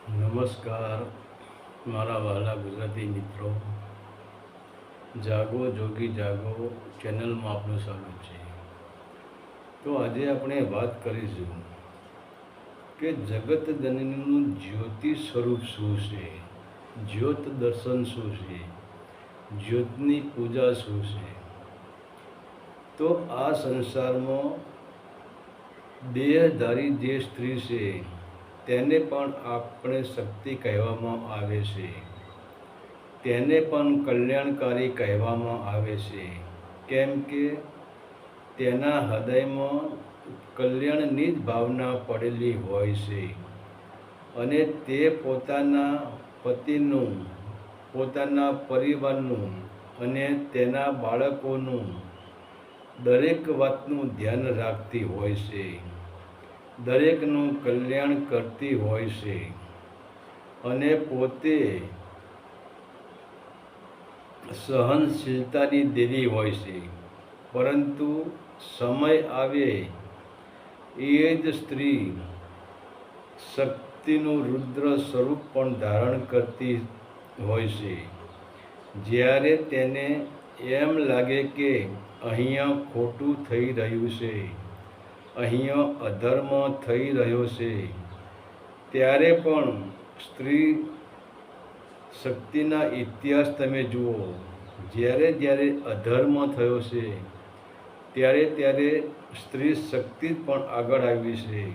નમસ્કાર મારા વહાલા ગુજરાતી મિત્રો. જાગો જોગી જાગો ચેનલમાં આપનું સ્વાગત છે. તો આજે આપણે વાત કરીશું કે જગત જનનીનું જ્યોતિ સ્વરૂપ શું છે, જ્યોત દર્શન શું છે, જ્યોતની પૂજા શું છે. તો આ સંસારમાં દેહધારી જે સ્ત્રી છે તેને પણ આપણે શક્તિ કહેવામાં આવે છે, તેને પણ કલ્યાણકારી કહેવામાં આવે છે. કેમ કે તેના હૃદયમાં કલ્યાણની જ ભાવના પડેલી હોય છે અને તે પોતાના પતિનું, પોતાના પરિવારનું અને તેના બાળકોનું દરેક વાતનું ધ્યાન રાખતી હોય છે, દરેકનું કલ્યાણ કરતી હોય છે અને પોતે સહનશીલતાની દેવી હોય છે. પરંતુ સમય આવે એ જ સ્ત્રી શક્તિનું રુદ્ર સ્વરૂપ પણ ધારણ કરતી હોય છે. જ્યારે તેને એમ લાગે કે અહીંયા ખોટું થઈ રહ્યું છે, અહીંયા અધર્મ થઈ રહ્યો છે, ત્યારે પણ સ્ત્રી શક્તિના ઇતિહાસ તમે જુઓ. જ્યારે જ્યારે અધર્મ થયો છે ત્યારે ત્યારે સ્ત્રી શક્તિ પણ આગળ આવી છે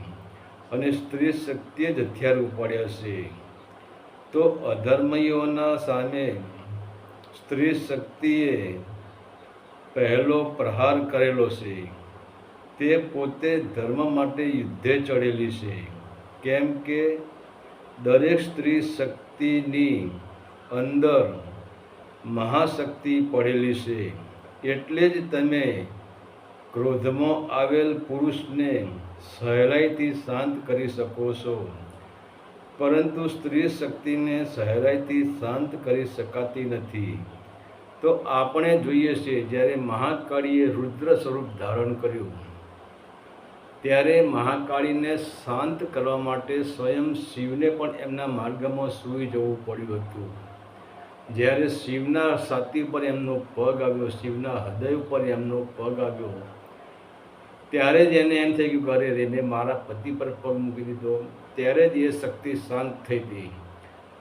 અને સ્ત્રી શક્તિએ જ હથિયાર ઉપાડ્યા છે. તો અધર્મીઓના સામે સ્ત્રી શક્તિએ પહેલો પ્રહાર કરેલો છે. તે પોતે ધર્મ માટે યુદ્ધે ચડેલી છે. કેમ કે દરેક સ્ત્રી શક્તિની અંદર મહાશક્તિ પડેલી છે. એટલે જ તમે ક્રોધમાં આવેલ પુરુષને સહેલાઈથી શાંત કરી શકો છો, પરંતુ સ્ત્રી શક્તિને સહેલાઈથી શાંત કરી શકાતી નથી. તો આપણે જોઈએ છીએ જ્યારે મહાકાળીએ રુદ્ર સ્વરૂપ ધારણ કર્યું ત્યારે મહાકાળીને શાંત કરવા માટે સ્વયં શિવને પણ એમના માર્ગમાં સૂઈ જવું પડ્યું હતું. જ્યારે શિવના છાતી ઉપર એમનો પગ આવ્યો, શિવના હૃદય ઉપર એમનો પગ આવ્યો, ત્યારે જ એને એમ થઈ ગયું કે અરે રે, મેં મારા પતિ પર પગ મૂકી દીધો. ત્યારે જ એ શક્તિ શાંત થઈ હતી.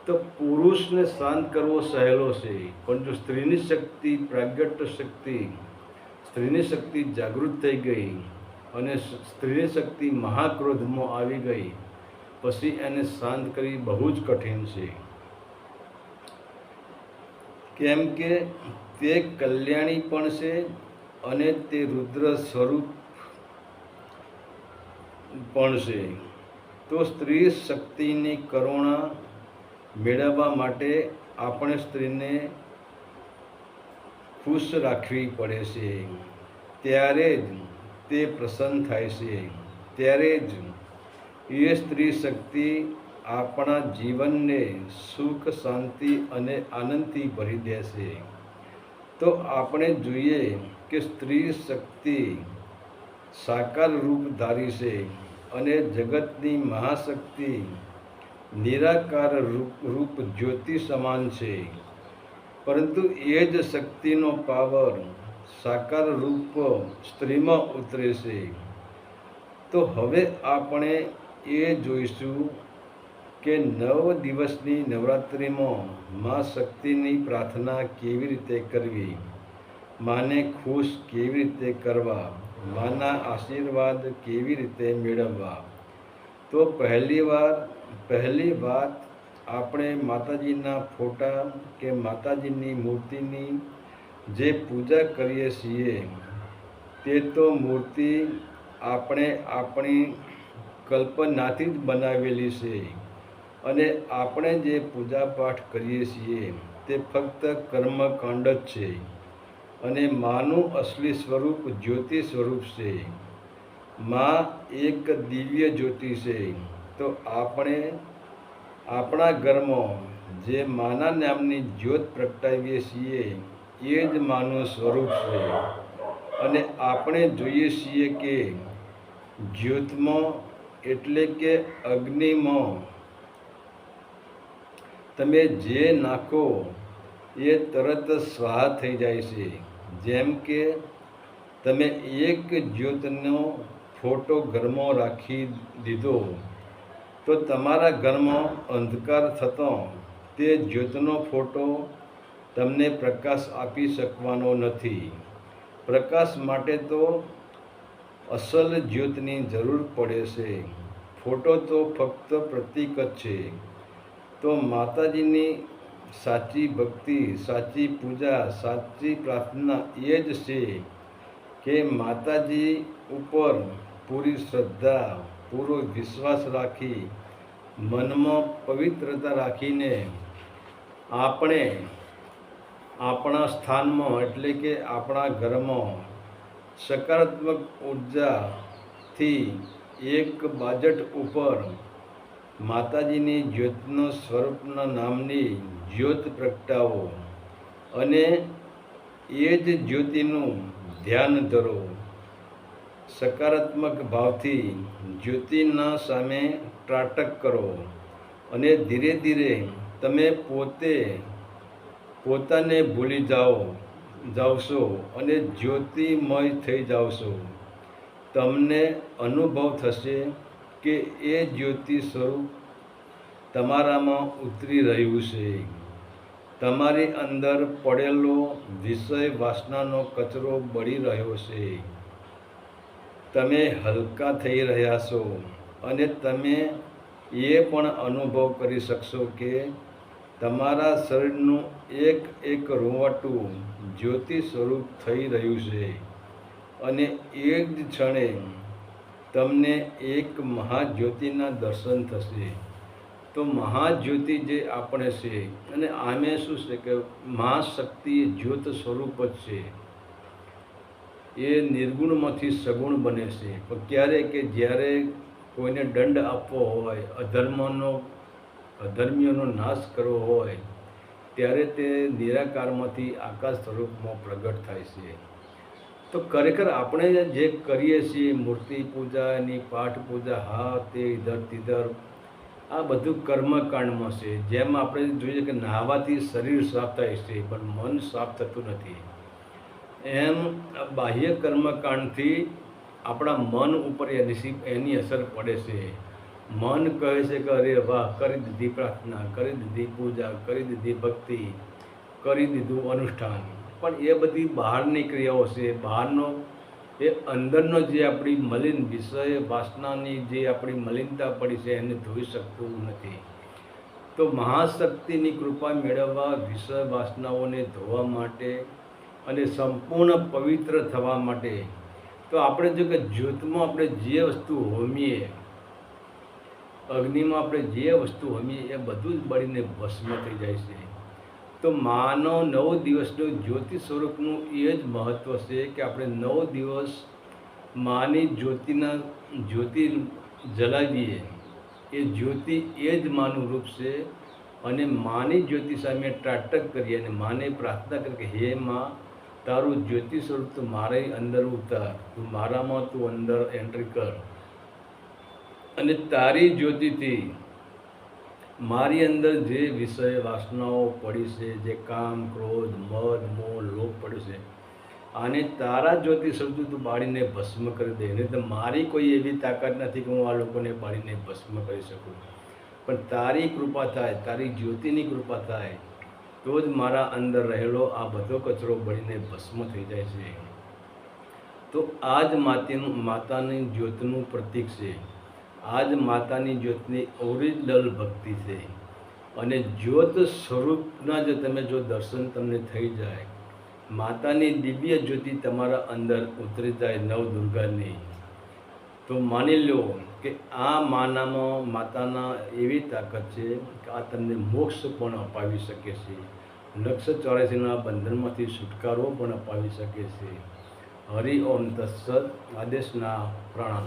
તો પુરુષને શાંત કરવો સહેલો છે, પણ જો સ્ત્રીની શક્તિ, પ્રાગટ્ય શક્તિ, સ્ત્રીની શક્તિ જાગૃત થઈ ગઈ અને સ્ત્રીની શક્તિ મહાક્રોધમાં આવી ગઈ, પછી એને શાંત કરવી બહુ જ કઠિન છે. કેમ કે તે કલ્યાણી પણ છે અને તે રુદ્ર સ્વરૂપ પણ છે. તો સ્ત્રી શક્તિની કરુણા મેળવવા માટે આપણે સ્ત્રીને ખુશ રાખવી પડે છે. ત્યારે જ તે પ્રસન્ન થાય છે. ત્યારે જ એ સ્ત્રી શક્તિ આપણા જીવનને સુખ, શાંતિ અને આનંદથી ભરી દેશે. તો આપણે જોઈએ કે સ્ત્રી શક્તિ સાકાર રૂપ ધારી છે અને જગતની મહાશક્તિ નિરાકાર રૂપ જ્યોતિ સમાન છે. પરંતુ એ જ શક્તિનો પાવર સાકાર રૂપ સ્ત્રીમાં ઉતરે છે. તો હવે આપણે એ જોઈશું કે 9 દિવસની નવરાત્રિમાં મા શક્તિની પ્રાર્થના કેવી રીતે કરવી, માને ખુશ કેવી રીતે કરવા, માના આશીર્વાદ કેવી રીતે મેળવવા. તો પહેલી વાત આપણે માતાજીના ફોટા કે માતાજીની મૂર્તિની જે પૂજા કરીએ છીએ તે તો મૂર્તિ આપણે આપણી કલ્પનાથી જ બનાવેલી છે અને આપણે જે પૂજાપાઠ કરીએ છીએ તે ફક્ત કર્મકાંડ જ છે અને માનું અસલી સ્વરૂપ જ્યોતિ સ્વરૂપ છે. મા એક દિવ્ય જ્યોતિ છે. તો આપણે આપણા ઘરમાં જે માના નામની જ્યોત પ્રગટાવીએ છીએ એ જ માનું સ્વરૂપ છે. અને આપણે જોઈએ છીએ કે જ્યોતમાં એટલે કે અગ્નિમાં તમે જે નાખો એ તરત સ્વાહા થઈ જાય છે. જેમ કે તમે એક જ્યોતનો ફોટો ઘરમાં રાખી દીધો તો તમારા ઘરમાં અંધકાર થતો તે જ્યોતનો ફોટો તમને પ્રકાશ આપી શકવાનો નથી. પ્રકાશ માટે તો અસલ જ્યોતની જરૂર પડે છે. ફોટો તો ફક્ત પ્રતીક જ છે. તો માતાજીની સાચી ભક્તિ, સાચી પૂજા, સાચી પ્રાર્થના એ જ છે કે માતાજી ઉપર પૂરી શ્રદ્ધા, પૂરો વિશ્વાસ રાખી, મનમાં પવિત્રતા રાખીને આપણે આપણા સ્થાનમાં એટલે કે આપણા ઘરમાં સકારાત્મક ઉર્જાથી એક બાજટ ઉપર માતાજીની જ્યોતનો સ્વરૂપના નામની જ્યોત પ્રગટાવો અને એ જ જ્યોતિનું ધ્યાન ધરો. સકારાત્મક ભાવથી જ્યોતિના સામે ત્રાટક કરો અને ધીરે ધીરે તમે પોતાને ભૂલી જાવશો અને જ્યોતિમય થઈ જાવશો. તમને અનુભવ થશે કે એ જ્યોતિ સ્વરૂપ તમારામાં ઉતરી રહ્યું છે. તમારી અંદર પડેલો વિષય વાસનાનો કચરો બળી રહ્યો છે. તમે હલકા થઈ રહ્યા છો અને તમે એ પણ અનુભવ કરી શકશો કે તમારા શરીરનું એક એક રોવાટું જ્યોતિ સ્વરૂપ થઈ રહ્યું છે અને એ જ ક્ષણે તમને એક મહાજ્યોતિના દર્શન થશે. તો મહાજ્યોતિ જે આપણે છે અને આમે શું છે કે મહાશક્તિ જ્યોત સ્વરૂપ જ છે. એ નિર્ગુણમાંથી સગુણ બને છે. પણ ક્યારે કે જ્યારે કોઈને દંડ આપવો હોય, અધર્મીઓનો નાશ કરવો હોય, ત્યારે તે નિરાકારમાંથી આકાશ સ્વરૂપમાં પ્રગટ થાય છે. તો ખરેખર આપણે જે કરીએ છીએ મૂર્તિ પૂજા, એની પાઠ પૂજા, હા તે ઇધર તિધર, આ બધું કર્મકાંડમાં છે. જેમ આપણે જોઈએ કે નહાવાથી શરીર સાફ થાય છે પણ મન સાફ થતું નથી, એમ બાહ્ય કર્મકાંડથી આપણા મન ઉપર એની અસર પડે છે. મન કહે છે કે અરે વાહ, કરી દીધી પ્રાર્થના, કરી દીધી પૂજા, કરી દીધી ભક્તિ, કરી દીધું અનુષ્ઠાન, પણ એ બધી બહારની ક્રિયાઓ છે. બહારનો એ અંદરનો જે આપણી મલિન વિષય વાસનાની જે આપણી મલિનતા પડી છે એને ધોઈ શકતું નથી. તો મહાશક્તિની કૃપા મેળવવા, વિષય વાસનાઓને ધોવા માટે અને સંપૂર્ણ પવિત્ર થવા માટે તો આપણે જો કે જ્યોતમાં આપણે જે વસ્તુ હોમીએ, અગ્નિમાં આપણે જે વસ્તુ હોમીએ એ બધું જ બળીને ભસ્મ થઈ જાય છે. તો માનો 9 દિવસનું જ્યોતિ સ્વરૂપનું એ જ મહત્ત્વ છે કે આપણે 9 દિવસ માની જ્યોતિ જલાવીએ. એ જ્યોતિ એ જ માનું રૂપ છે અને માની જ્યોતિ સામે ત્રાટક કરીએ અને માને પ્રાર્થના કરીએ કે હે માં, તારું જ્યોતિ સ્વરૂપ તું મારે અંદર ઉતાર, તું મારામાં તું અંદર એન્ટ્રી કર અને તારી જ્યોતિથી મારી અંદર જે વિષય વાસનાઓ પડી છે, જે કામ, ક્રોધ, મદ, મોહ, લોભ પડ્યું છે, આને તારા જ્યોતિ સ્વરૂપ તું બાળીને ભસ્મ કરી દે. નહીં તો મારી કોઈ એવી તાકાત નથી કે હું આ લોકોને બાળીને ભસ્મ કરી શકું, પણ તારી કૃપા થાય, તારી જ્યોતિની કૃપા થાય તો જ મારા અંદર રહેલો આ બધો કચરો બળીને ભસ્મ થઈ જાય છે. તો આ જ માતાની જ્યોતનું પ્રતીક છે. આ જ માતાની જ્યોતની ઓરિજિનલ ભક્તિ છે. અને જ્યોત સ્વરૂપના જો તમે દર્શન તમને થઈ જાય, માતાની દિવ્ય જ્યોતિ તમારા અંદર ઉતરી જાય નવદુર્ગાની, તો માની લો કે આ માતાના એવી તાકાત છે કે આ તમને મોક્ષ પણ અપાવી શકે છે, 984ના બંધનમાંથી છુટકારો પણ અપાવી શકે છે. હરિ ઓમ તત્સત. આદેશના પ્રણામ.